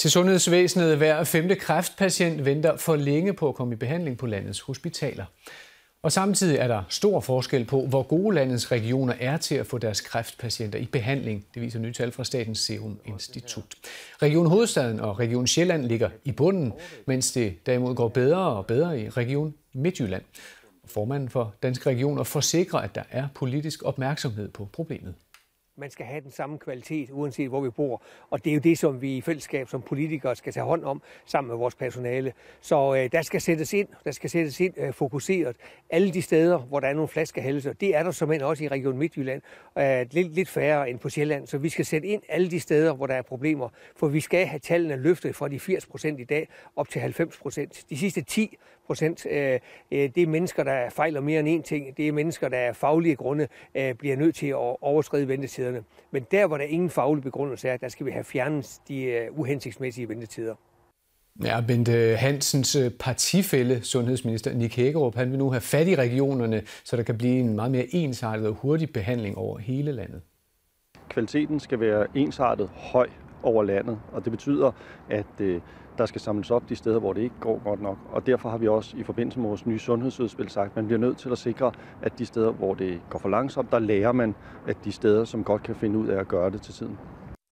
Til sundhedsvæsenet hver 5. kræftpatient venter for længe på at komme i behandling på landets hospitaler. Og samtidig er der stor forskel på, hvor gode landets regioner er til at få deres kræftpatienter i behandling. Det viser nye tal fra Statens Serum Institut. Region Hovedstaden og Region Sjælland ligger i bunden, mens det derimod går bedre og bedre i Region Midtjylland. Formanden for Danske Regioner forsikrer, at der er politisk opmærksomhed på problemet. Man skal have den samme kvalitet, uanset hvor vi bor. Og det er jo det, som vi i fællesskab som politikere skal tage hånd om sammen med vores personale. Så der skal sættes ind fokuseret. Alle de steder, hvor der er nogle flaskehalse, det er der såmænd også i Region Midtjylland. Lidt færre end på Sjælland. Så vi skal sætte ind alle de steder, hvor der er problemer. For vi skal have tallene løftet fra de 80% i dag op til 90%. De sidste 10%, det er mennesker, der fejler mere end én ting. Det er mennesker, der af faglige grunde bliver nødt til at overskride ventetiderne. Men der, hvor der ingen faglig begrundelse er, der skal vi have fjernet de uhensigtsmæssige ventetider. Ja, Bente Hansens partifælle, sundhedsminister Nick Hækkerup, han vil nu have fat i regionerne, så der kan blive en meget mere ensartet og hurtig behandling over hele landet. Kvaliteten skal være ensartet høj over landet, og det betyder, at der skal samles op de steder, hvor det ikke går godt nok. Og derfor har vi også i forbindelse med vores nye sundhedsudspil sagt, at man bliver nødt til at sikre, at de steder, hvor det går for langsomt, der lærer man, at de steder, som godt kan finde ud af at gøre det til tiden.